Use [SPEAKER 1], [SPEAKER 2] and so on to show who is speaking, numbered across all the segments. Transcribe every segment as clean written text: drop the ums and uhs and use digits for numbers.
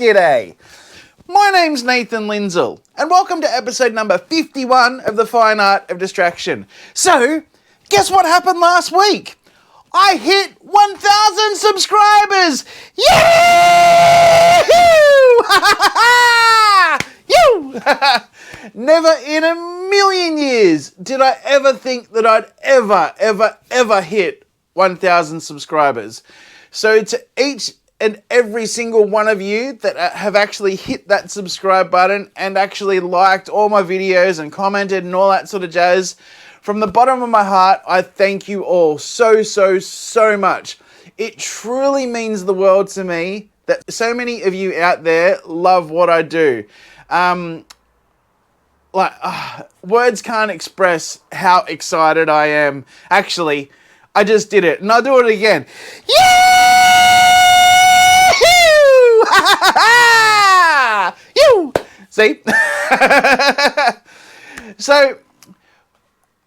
[SPEAKER 1] G'day! My name's Nathan Lindsell, and welcome to episode number 51 of The Fine Art of Distraction. So, guess what happened last week? I hit 1,000 subscribers! Yahoo! Never in a million years did I ever think that I'd ever hit 1,000 subscribers. So to each and every single one of you that have actually hit that subscribe button and actually liked all my videos and commented and all that sort of jazz, from the bottom of my heart, I thank you all so much. It truly means the world to me that so many of you out there love what I do. Words can't express how excited I am. Actually, I just did it, and I'll do it again. You see? So,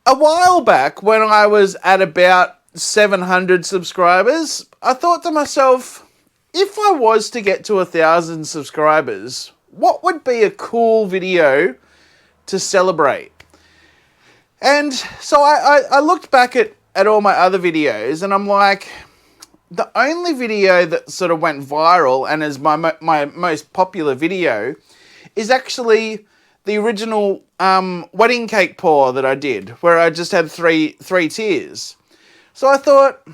[SPEAKER 1] a while back, when I was at about 700 subscribers, I thought to myself, if I was to get to 1,000 subscribers, what would be a cool video to celebrate? And so I looked back at all my other videos, and I'm like, the only video that sort of went viral and is my most popular video is actually the original wedding cake pour that I did, where I just had three tiers. So I thought,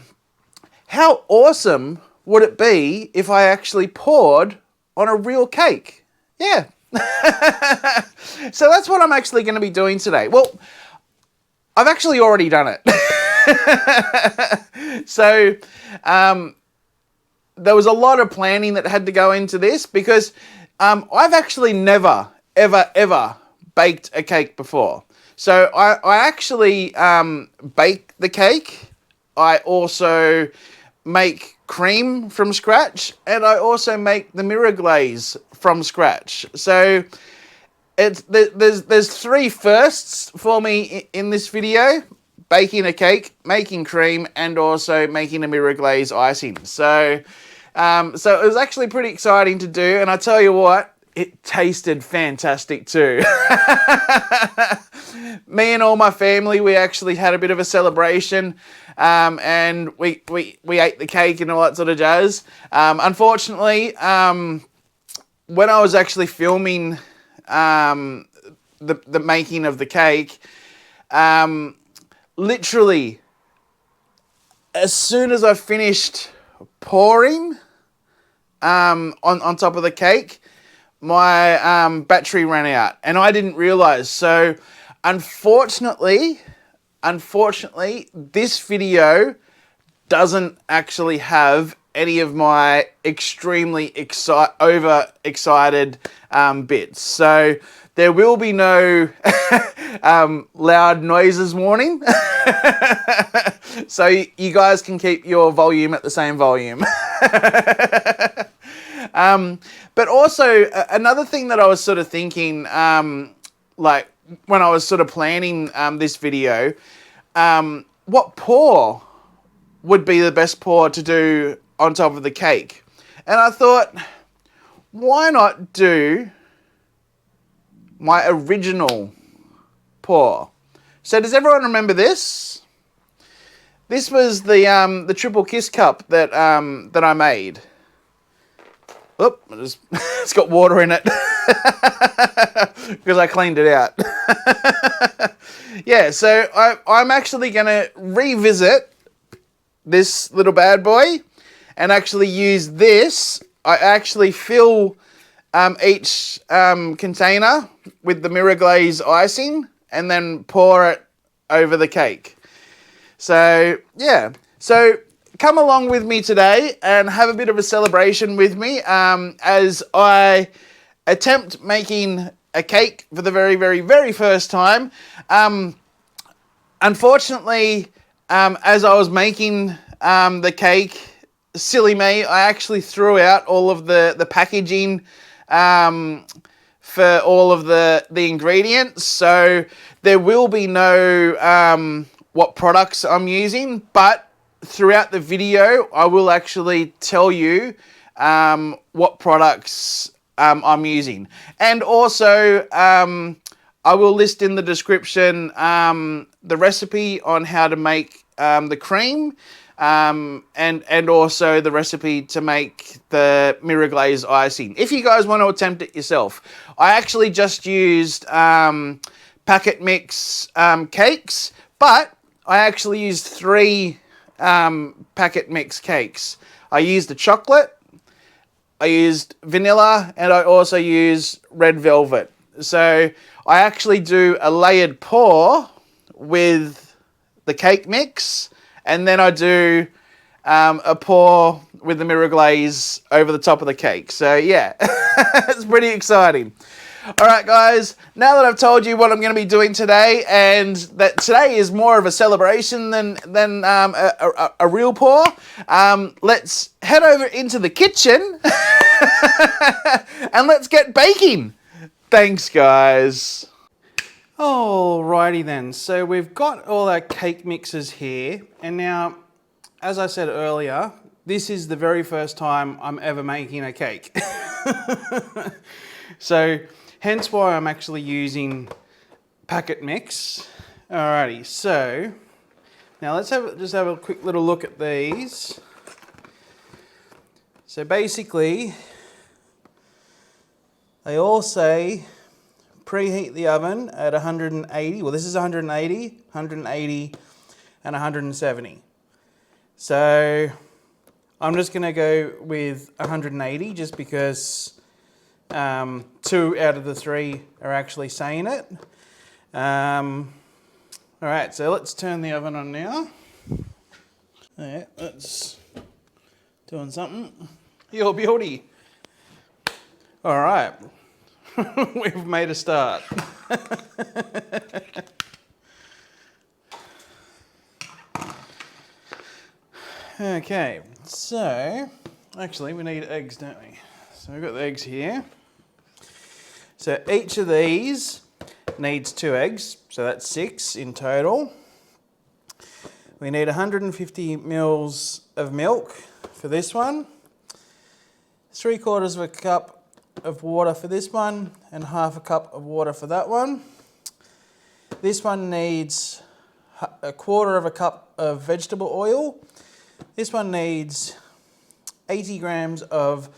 [SPEAKER 1] how awesome would it be if I actually poured on a real cake? Yeah. So that's what I'm actually going to be doing today. Well, I've actually already done it. So there was a lot of planning that had to go into this because I've actually never, ever baked a cake before. So I actually bake the cake. I also make cream from scratch, and I also make the mirror glaze from scratch. So there's three firsts for me in this video: baking a cake, making cream, and also making a mirror glaze icing. So it was actually pretty exciting to do, and I tell you what, it tasted fantastic too. Me and all my family, we actually had a bit of a celebration, and we ate the cake and all that sort of jazz. Unfortunately, when I was actually filming the making of the cake, literally, as soon as I finished pouring on top of the cake, my battery ran out, and I didn't realize. So unfortunately, this video doesn't actually have any of my extremely overexcited bits. So there will be no loud noises warning. So you guys can keep your volume at the same volume. But also, another thing that I was sort of thinking, like when I was sort of planning this video, what pour would be the best pour to do on top of the cake? And I thought, why not do my original pour? So does everyone remember this? This was the triple kiss cup that I made. Oop, it's got water in it because I cleaned it out. Yeah, so I'm actually going to revisit this little bad boy and actually use this. I actually fill each container with the mirror glaze icing and then pour it over the cake. So, yeah. So come along with me today and have a bit of a celebration with me as I attempt making a cake for the very first time. Unfortunately, as I was making the cake, silly me, I actually threw out all of the packaging for all of the ingredients. So there will be no what products I'm using, but throughout the video, I will actually tell you what products I'm using. And also, I will list in the description the recipe on how to make the cream, and also the recipe to make the mirror glaze icing, if you guys want to attempt it yourself. I actually just used packet mix cakes, but I actually used 3 packet mix cakes. I used the chocolate, I used vanilla, and I also used red velvet. So I actually do a layered pour with the cake mix, and then I do a pour with the mirror glaze over the top of the cake. So yeah, it's pretty exciting. All right, guys, now that I've told you what I'm going to be doing today, and that today is more of a celebration than a real pour, let's head over into the kitchen and let's get baking. Thanks, guys. Alrighty then, so we've got all our cake mixes here, and now, as I said earlier, this is the very first time I'm ever making a cake. So, hence why I'm actually using packet mix. Alrighty, so now let's just have a quick little look at these. So basically, they all say preheat the oven at 180. Well, this is 180, 180, and 170. So I'm just going to go with 180 just because 2 out of the 3 are actually saying it. All right, so let's turn the oven on now. Yeah, that's doing something. Your beauty. All right, we've made a start. Okay, so actually we need eggs, don't we? So we've got the eggs here. So each of these needs 2 eggs, so that's 6 in total. We need 150 mils of milk for this one, 3/4 of a cup of water for this one, and 1/2 cup of water for that one. This one needs 1/4 cup of vegetable oil. This one needs 80 grams of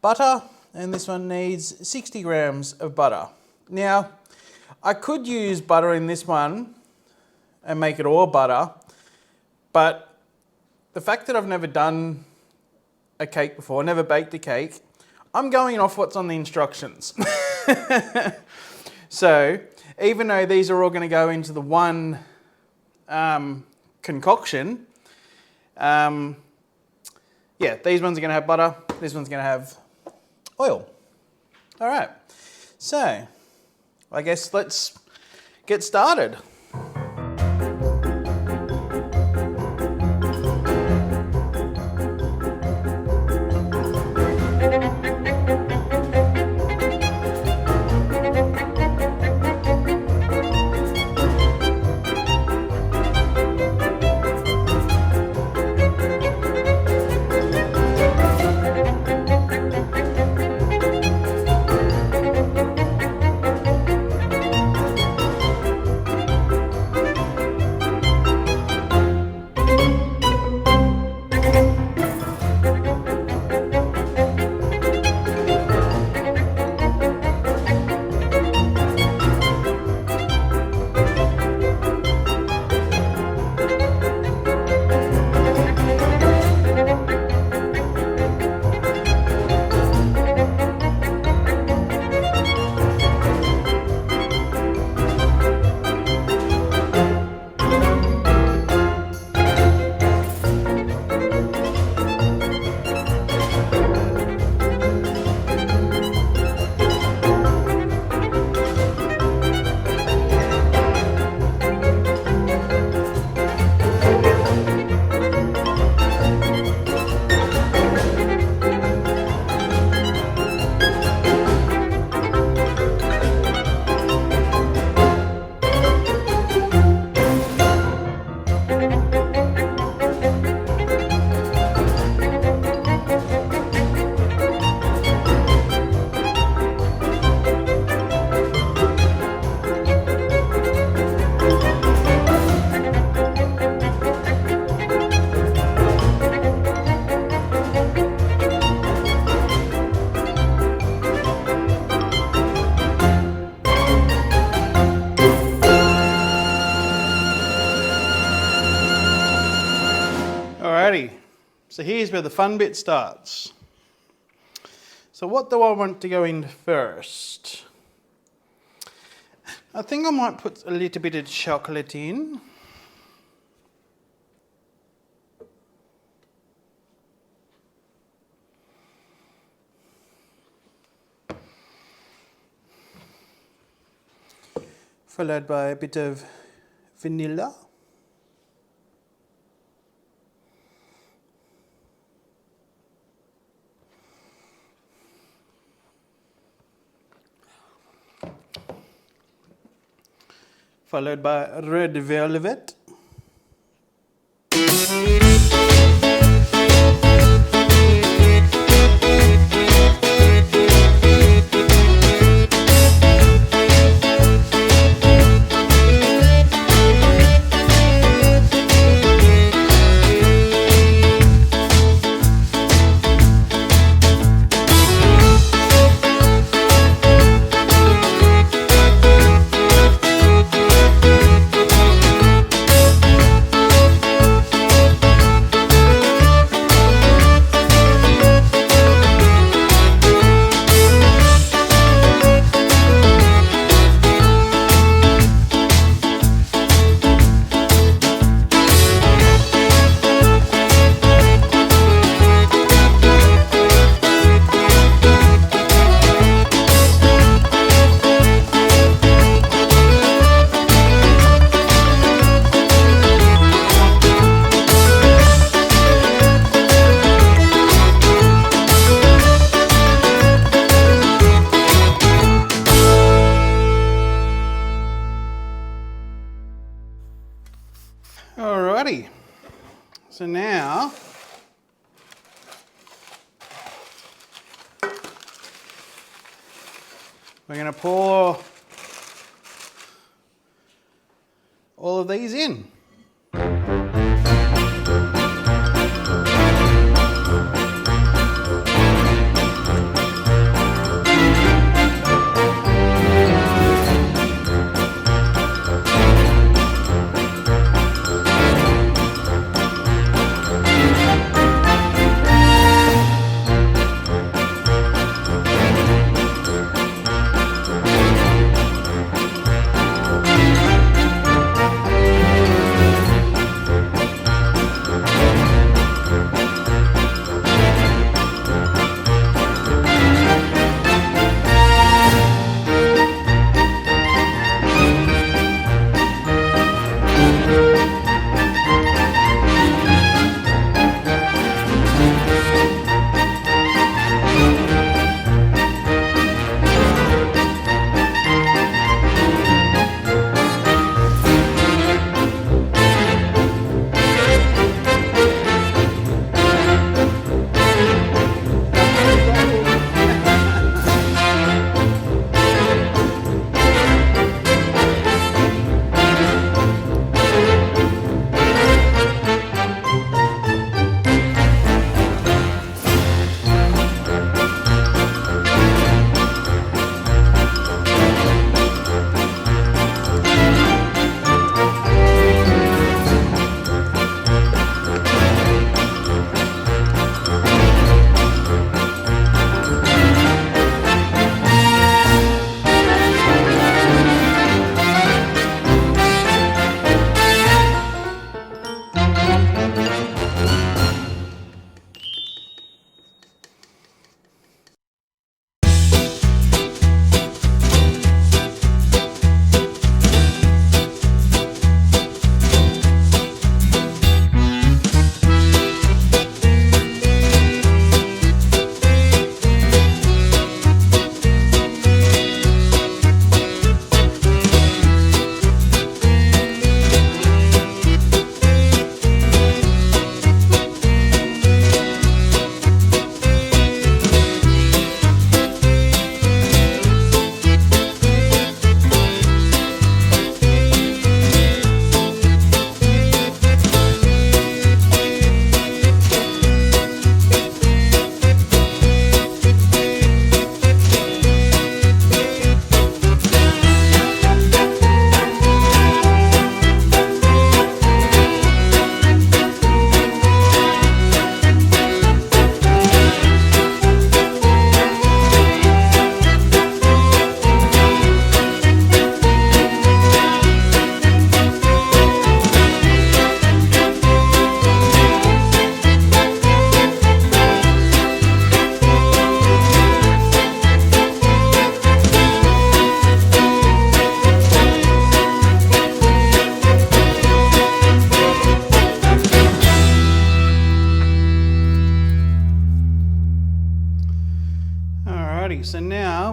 [SPEAKER 1] butter, and this one needs 60 grams of butter. Now, I could use butter in this one and make it all butter, but the fact that I've never done a cake before, never baked a cake, I'm going off what's on the instructions. So, even though these are all going to go into the one concoction, yeah, these ones are going to have butter, this one's going to have oil. All right, so I guess let's get started.
[SPEAKER 2] So here's where the fun bit starts. So what do I want to go in first? I think I might put a little bit of chocolate in. Followed by a bit of vanilla. Followed by red velvet. Alrighty, so now we're going to pour all of these in.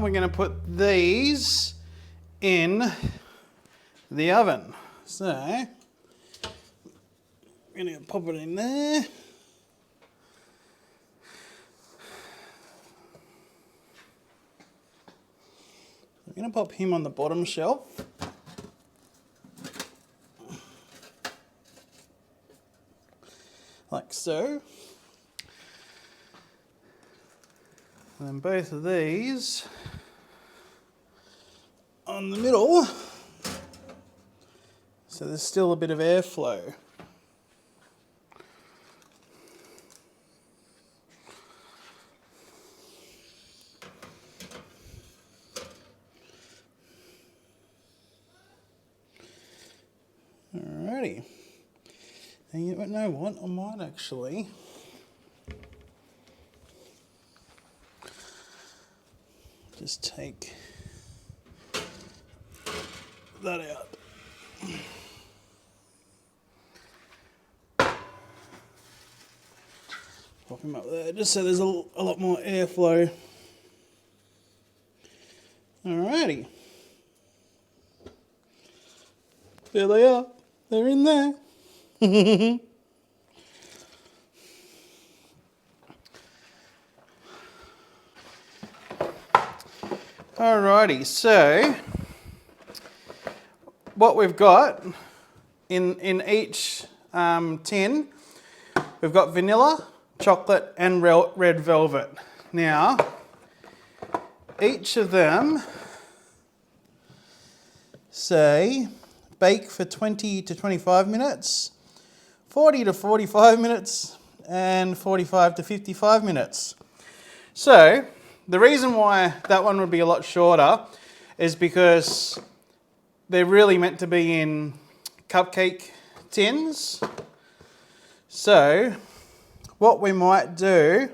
[SPEAKER 2] we're going to put these in the oven. So, I'm going to pop it in there. I'm going to pop him on the bottom shelf. Like so. And then both of these on the middle, so there's still a bit of airflow. Alrighty. And you know what? I might actually just take that out. Pop him up there, just so there's a lot more airflow. Alrighty. There they are. They're in there. Alrighty, so what we've got in each tin, we've got vanilla, chocolate and red velvet. Now, each of them say bake for 20 to 25 minutes, 40 to 45 minutes, and 45 to 55 minutes. So, the reason why that one would be a lot shorter is because they're really meant to be in cupcake tins. So, what we might do,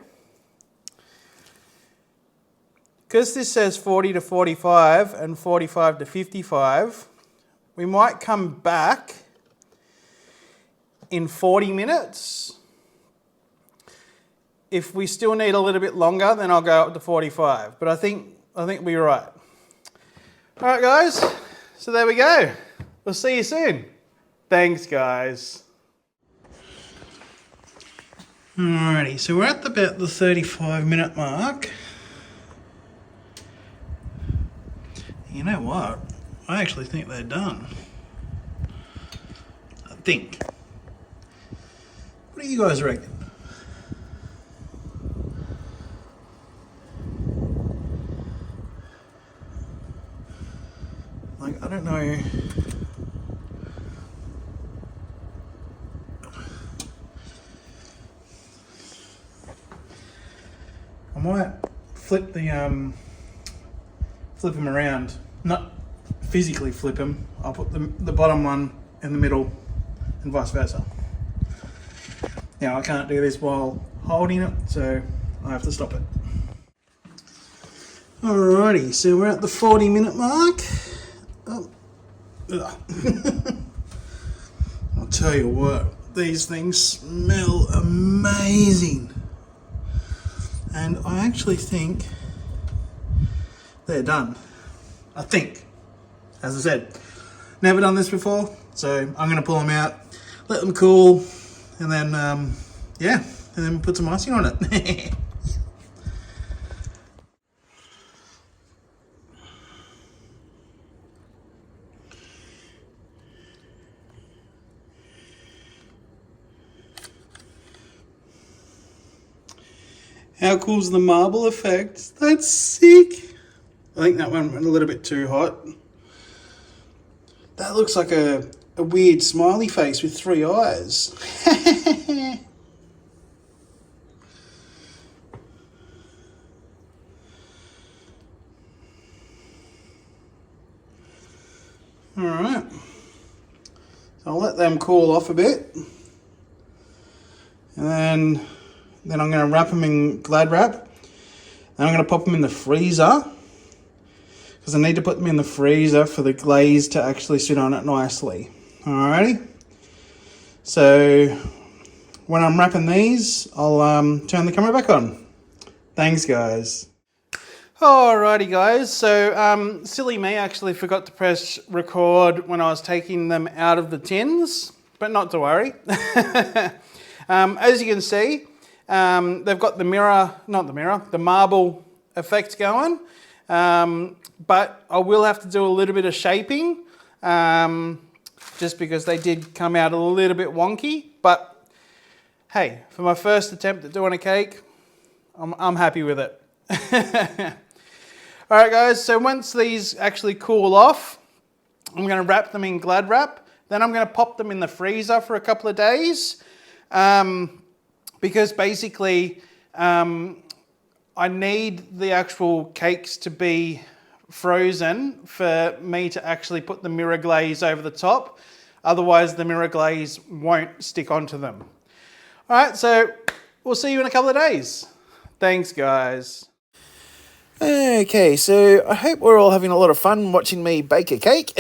[SPEAKER 2] because this says 40 to 45 and 45 to 55, we might come back in 40 minutes. If we still need a little bit longer, then I'll go up to 45. But I think we'll be right. All right, guys. So there we go. We'll see you soon. Thanks, guys. Alrighty, so we're at about the 35-minute mark. You know what? I actually think they're done. I think. What do you guys reckon? Like, I don't know. I might flip them around. Not physically flip them. I'll put the bottom one in the middle and vice versa. Now I can't do this while holding it, so I have to stop it. Alrighty, so we're at the 40-minute mark. Oh. I'll tell you what, these things smell amazing. And I actually think they're done. I think. As I said, never done this before, so I'm going to pull them out, let them cool, and then, yeah, and then put some icing on it. How cool's the marble effect? That's sick. I think that one went a little bit too hot. That looks like a weird smiley face with 3 eyes. Alright. So I'll let them cool off a bit. And then I'm going to wrap them in Glad Wrap. And I'm going to pop them in the freezer. Because I need to put them in the freezer for the glaze to actually sit on it nicely. Alrighty. So when I'm wrapping these, I'll turn the camera back on. Thanks, guys. Alrighty guys, so silly me, actually forgot to press record when I was taking them out of the tins, but not to worry. As you can see, they've got the marble effect going, but I will have to do a little bit of shaping, just because they did come out a little bit wonky, but hey, for my first attempt at doing a cake, I'm happy with it. Alright guys, so once these actually cool off, I'm going to wrap them in Glad Wrap. Then I'm going to pop them in the freezer for a couple of days. Because basically I need the actual cakes to be frozen for me to actually put the mirror glaze over the top. Otherwise the mirror glaze won't stick onto them. Alright, so we'll see you in a couple of days. Thanks guys.
[SPEAKER 1] Okay, so I hope we're all having a lot of fun watching me bake a cake.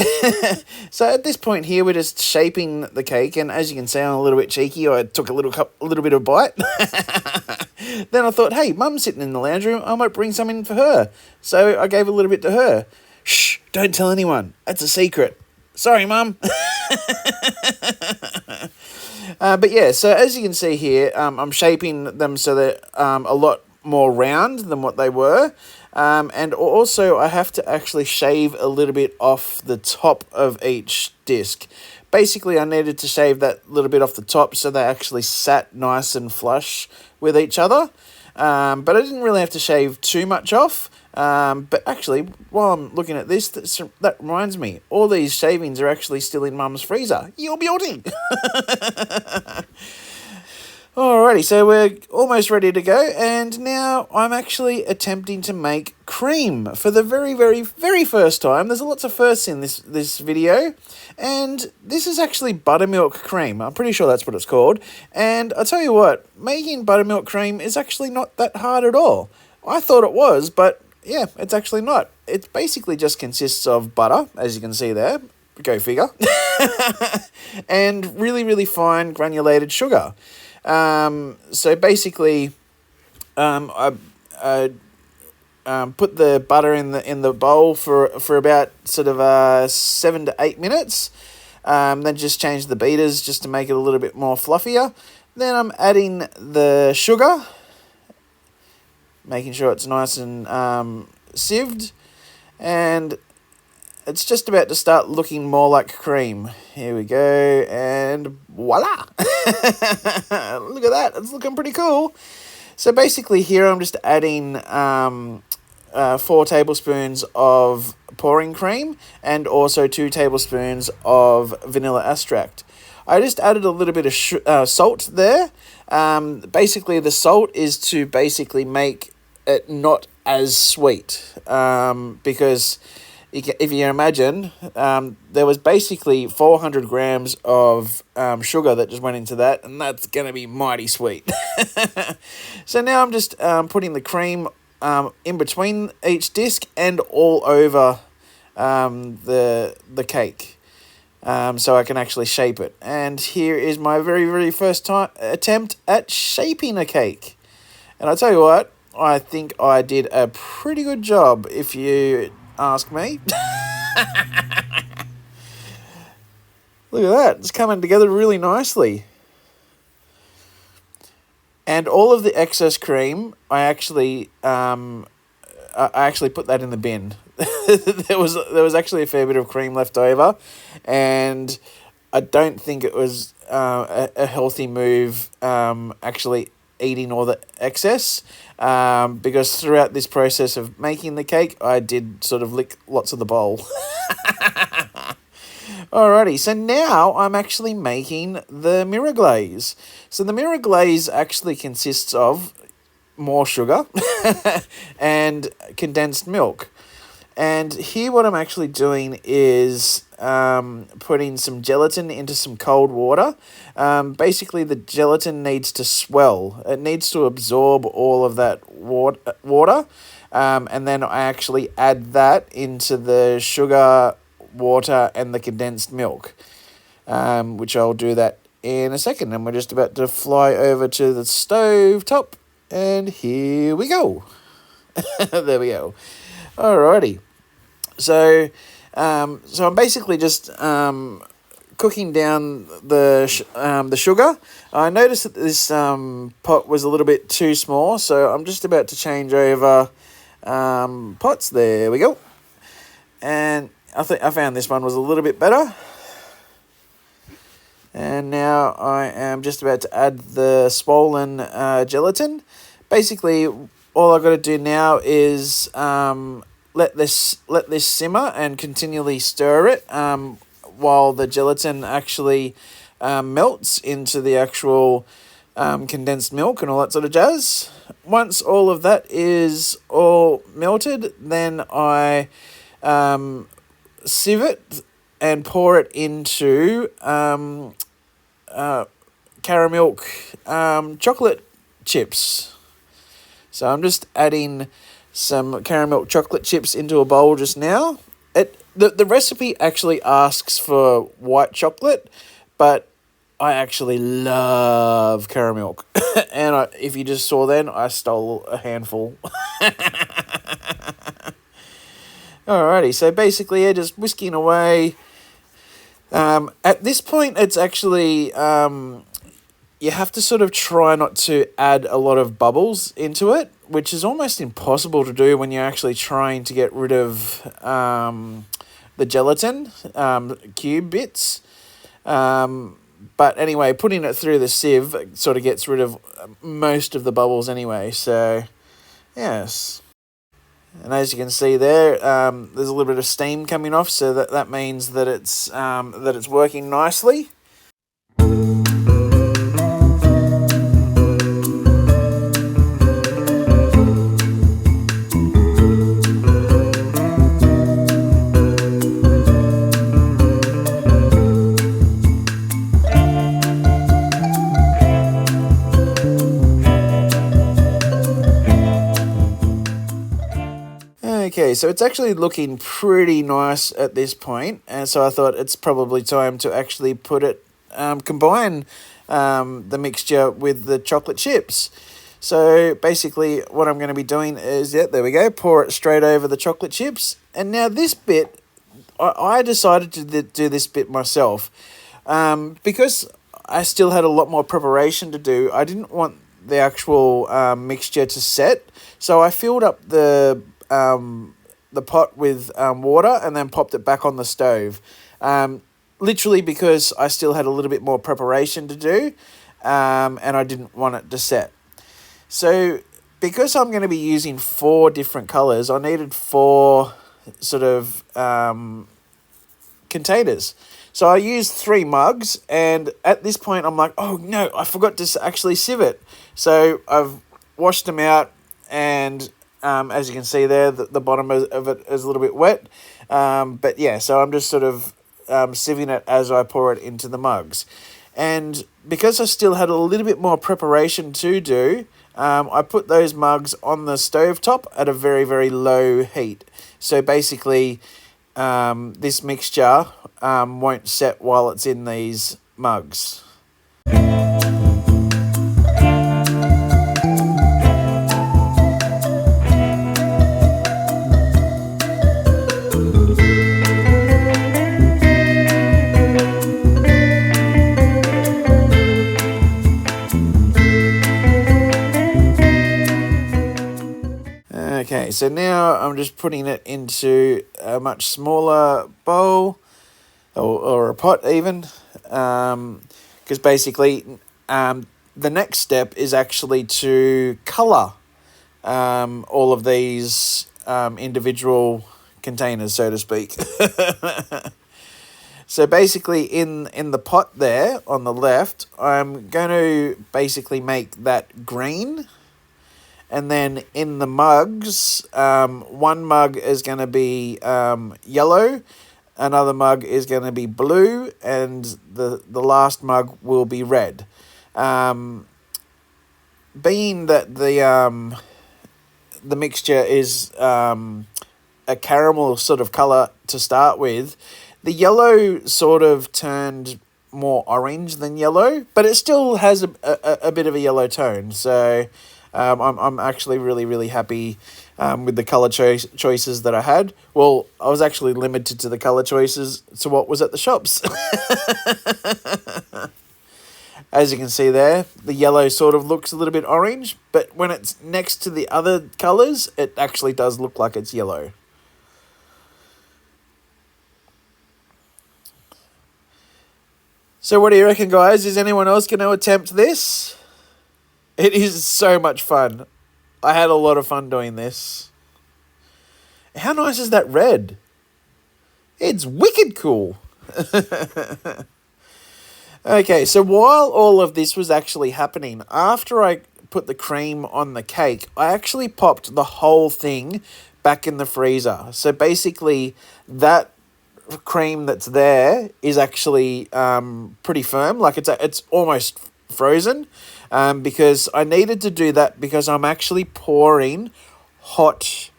[SPEAKER 1] So at this point here, we're just shaping the cake, and as you can see, I'm a little bit cheeky. I took a little bit of a bite. Then I thought, hey, Mum's sitting in the lounge room, I might bring some in for her. So I gave a little bit to her. Shh, don't tell anyone. That's a secret. Sorry, Mum. But yeah, so as you can see here, I'm shaping them so they're a lot more round than what they were. And also I have to actually shave a little bit off the top of each disc. Basically, I needed to shave that little bit off the top so they actually sat nice and flush with each other. But I didn't really have to shave too much off. But actually, while I'm looking at this, that reminds me, all these shavings are actually still in Mum's freezer. You're beauty! Alrighty, so we're almost ready to go, and now I'm actually attempting to make cream for the very, very, very first time. There's lots of firsts in this video, and this is actually buttermilk cream. I'm pretty sure that's what it's called, and I'll tell you what, making buttermilk cream is actually not that hard at all. I thought it was, but yeah, it's actually not. It basically just consists of butter, as you can see there, go figure, and really, really fine granulated sugar. So basically, I put the butter in the bowl for about sort of 7 to 8 minutes. Then just change the beaters just to make it a little bit more fluffier. Then I'm adding the sugar, making sure it's nice and sieved, and it's just about to start looking more like cream. Here we go, and voila! Look at that, it's looking pretty cool. So basically here I'm just adding 4 tablespoons of pouring cream and also 2 tablespoons of vanilla extract. I just added a little bit of salt there. Basically the salt is to basically make it not as sweet, because if you imagine, there was basically 400 grams of sugar that just went into that, and that's going to be mighty sweet. So now I'm just putting the cream in between each disc and all over the cake, so I can actually shape it. And here is my very, very first attempt at shaping a cake. And I'll tell you what, I think I did a pretty good job, if you ask me. Look at that, it's coming together really nicely. And all of the excess cream, I actually put that in the bin. there was actually a fair bit of cream left over, and I don't think it was a healthy move actually eating all the excess, because throughout this process of making the cake, I did sort of lick lots of the bowl. Alrighty, so now I'm actually making the mirror glaze. So the mirror glaze actually consists of more sugar and condensed milk. And here what I'm actually doing is putting some gelatin into some cold water. Basically the gelatin needs to swell. It needs to absorb all of that water. And then I actually add that into the sugar, water and the condensed milk, which I'll do that in a second. And we're just about to fly over to the stove top, and here we go.
[SPEAKER 3] There we go. Alrighty. So, I'm basically just cooking down the sugar. I noticed that this pot was a little bit too small, so I'm just about to change over pots. There we go. And I think I found this one was a little bit better. And now I am just about to add the swollen gelatin. Basically, all I've got to do now is let this simmer and continually stir it while the gelatin actually melts into the actual condensed milk and all that sort of jazz. Once all of that is all melted, then I sieve it and pour it into caramel chocolate chips. So I'm just adding some caramel chocolate chips into a bowl just now. The recipe actually asks for white chocolate, but I actually love caramel. And if you just saw then, I stole a handful. Alrighty, so basically, just whisking away. At this point, it's actually, you have to sort of try not to add a lot of bubbles into it, which is almost impossible to do when you're actually trying to get rid of the gelatin cube bits. But anyway, putting it through the sieve sort of gets rid of most of the bubbles anyway, so yes. And as you can see there, there's a little bit of steam coming off, so that means that it's working nicely. Okay, so it's actually looking pretty nice at this point, and so I thought it's probably time to actually combine the mixture with the chocolate chips. So basically what I'm going to be doing is, there we go, pour it straight over the chocolate chips. And now this bit, I decided to do this bit myself because I still had a lot more preparation to do. I didn't want the actual mixture to set, so I filled up the pot with water and then popped it back on the stove. Literally because I still had a little bit more preparation to do, and I didn't want it to set. So because I'm going to be using 4 different colours, I needed 4 sort of containers. So I used 3 mugs, and at this point I'm like, oh no, I forgot to actually sieve it. So I've washed them out, and as you can see there, the bottom of it is a little bit wet. But yeah, so I'm just sort of sieving it as I pour it into the mugs. And because I still had a little bit more preparation to do, I put those mugs on the stovetop at a very, very low heat. So basically, this mixture won't set while it's in these mugs. Okay, so now I'm just putting it into a much smaller bowl, or a pot even, because basically the next step is actually to colour all of these individual containers, so to speak. So basically in the pot there on the left, I'm going to basically make that green. And then in the mugs, one mug is going to be yellow, another mug is going to be blue, and the last mug will be red. Being that the mixture is a caramel sort of colour to start with, the yellow sort of turned more orange than yellow, but it still has a bit of a yellow tone. So I'm actually really happy with the colour choices that I had. Well, I was actually limited to the colour choices to what was at the shops. As you can see there, the yellow sort of looks a little bit orange, but when it's next to the other colours, it actually does look like it's yellow. So what do you reckon, guys? Is anyone else going to attempt this? It is so much fun. I had a lot of fun doing this. How nice is that red? It's wicked cool. Okay, so while all of this was actually happening, after I put the cream on the cake, I actually popped the whole thing back in the freezer. So basically, that cream that's there is actually pretty firm. Like it's almost frozen, because I needed to do that because I'm actually pouring hot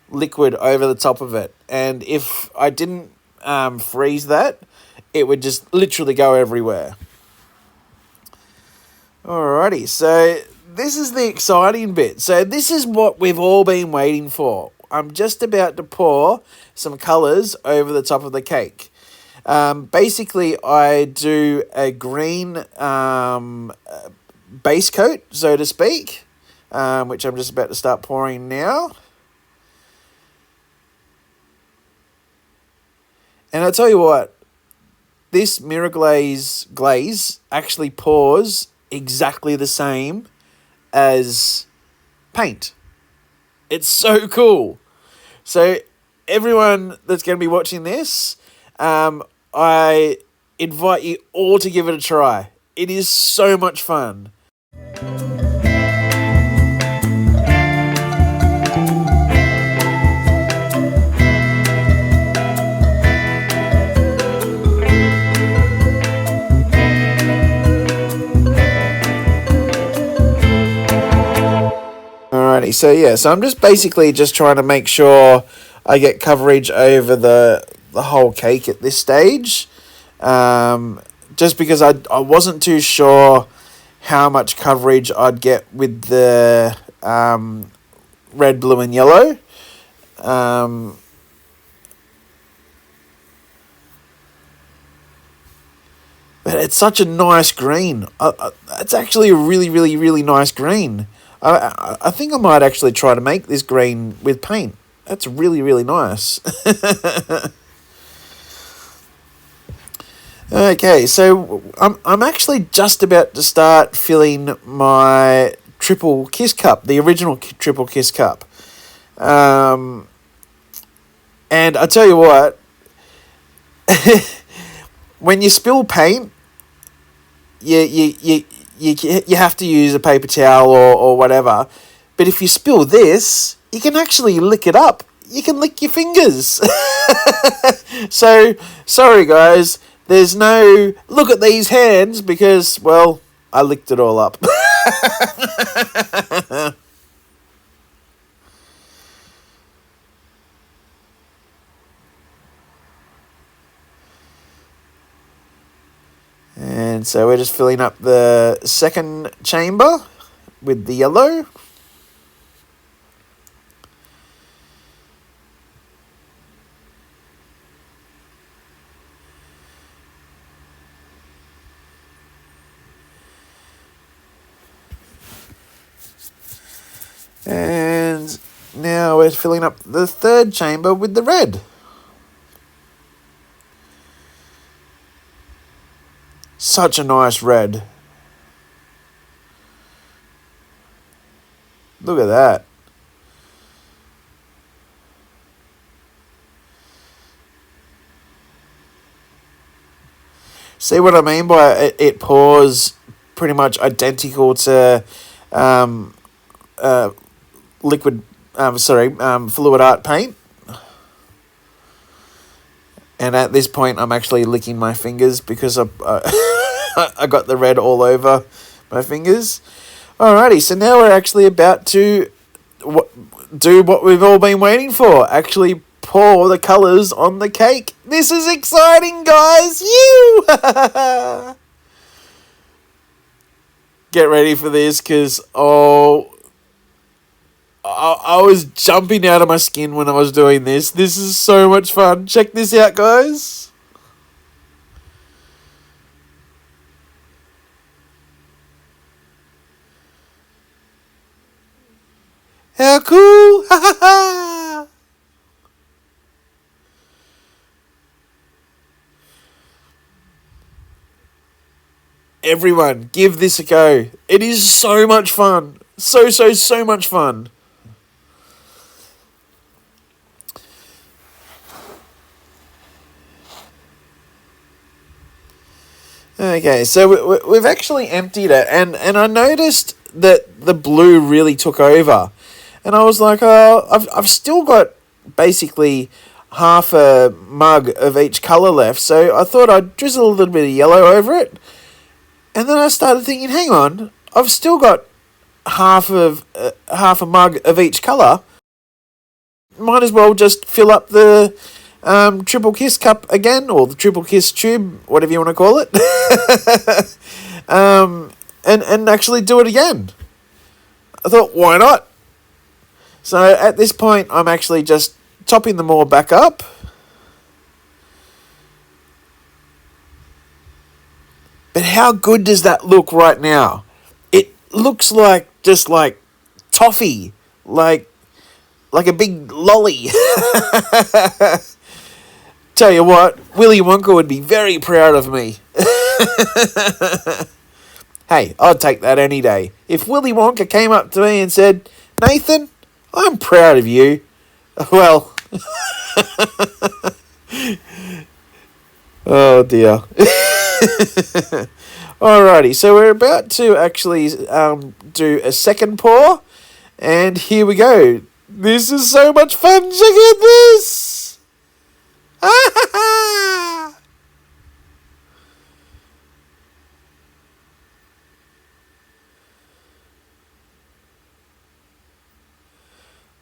[SPEAKER 3] liquid over the top of it. And if I didn't freeze that, it would just literally go everywhere. Alrighty, so this is the exciting bit. So this is what we've all been waiting for. I'm just about to pour some colours over the top of the cake. Basically, I do a green base coat, so to speak, which I'm just about to start pouring now. And I tell you what, this Mirror glaze actually pours exactly the same as paint. It's so cool. So everyone that's going to be watching this, I invite you all to give it a try. It is so much fun. Alrighty, so I'm just basically just trying to make sure I get coverage over the whole cake at this stage. Just because I wasn't too sure how much coverage I'd get with the red, blue and yellow. But it's such a nice green. It's actually a really nice green. I think I might actually try to make this green with paint. That's really nice. Okay, so I'm actually just about to start filling my triple kiss cup, the original triple kiss cup. And I tell you what, when you spill paint, you have to use a paper towel or whatever. But if you spill this, you can actually lick it up. You can lick your fingers. So, sorry guys, there's no look at these hands because, well, I licked it all up. And so we're just filling up the second chamber with the yellow. And now we're filling up the third chamber with the red. Such a nice red. Look at that. See what I mean by it pours pretty much identical to fluid art paint. And at this point, I'm actually licking my fingers because I got the red all over my fingers. Alrighty, so now we're actually about to do what we've all been waiting for. Actually pour the colours on the cake. This is exciting, guys! You! Get ready for this because, oh, I was jumping out of my skin when I was doing this. This is so much fun. Check this out, guys. How cool! Ha ha ha! Everyone, give this a go. It is so much fun. So much fun. Okay, so we've actually emptied it, and I noticed that the blue really took over. And I was like, oh, I've still got basically half a mug of each colour left, so I thought I'd drizzle a little bit of yellow over it. And then I started thinking, hang on, I've still got half a mug of each colour. Might as well just fill up the triple kiss cup again, or the triple kiss tube, whatever you want to call it, and actually do it again. I thought, why not? So at this point, I'm actually just topping them all back up. But how good does that look right now? It looks like just like toffee, like a big lolly. Tell you what, Willy Wonka would be very proud of me. Hey, I'd take that any day. If Willy Wonka came up to me and said, Nathan, I'm proud of you. Well, oh dear. Alrighty, so we're about to actually do a second pour, and here we go. This is so much fun. Check out this.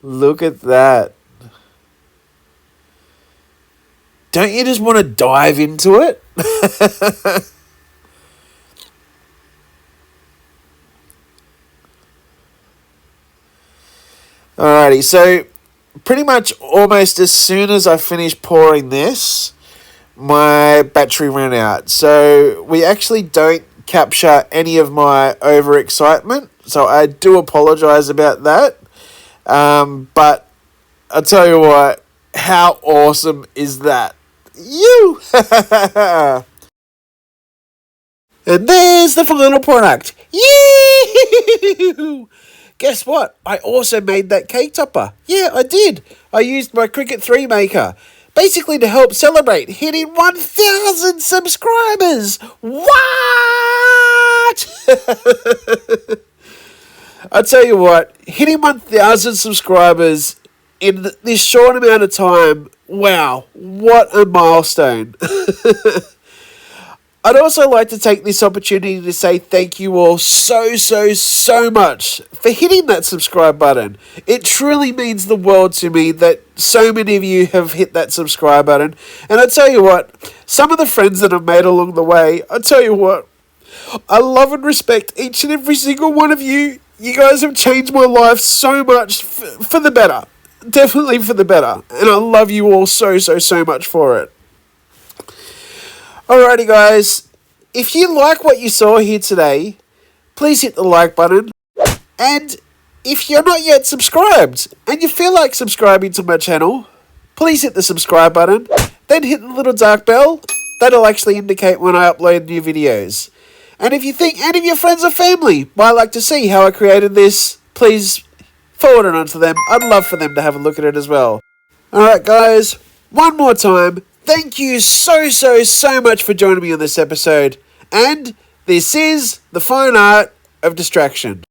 [SPEAKER 3] Look at that. Don't you just want to dive into it? Alrighty, so pretty much almost as soon as I finished pouring this, my battery ran out. So we actually don't capture any of my overexcitement, so I do apologise about that. But I'll tell you what, how awesome is that? You! And there's the final product. You! Guess what? I also made that cake topper. Yeah, I did. I used my Cricut 3 maker. Basically to help celebrate hitting 1,000 subscribers. What? I tell you what, hitting 1,000 subscribers in this short amount of time, wow, what a milestone. I'd also like to take this opportunity to say thank you all so much for hitting that subscribe button. It truly means the world to me that so many of you have hit that subscribe button. And I tell you what, some of the friends that I've made along the way, I tell you what, I love and respect each and every single one of you. You guys have changed my life so much for the better. Definitely for the better. And I love you all so much for it. Alrighty guys, if you like what you saw here today, please hit the like button. And if you're not yet subscribed and you feel like subscribing to my channel, please hit the subscribe button. Then hit the little dark bell. That'll actually indicate when I upload new videos. And if you think any of your friends or family might like to see how I created this, please forward it on to them. I'd love for them to have a look at it as well. Alright guys, one more time, thank you so much for joining me on this episode. And this is the fine art of distraction.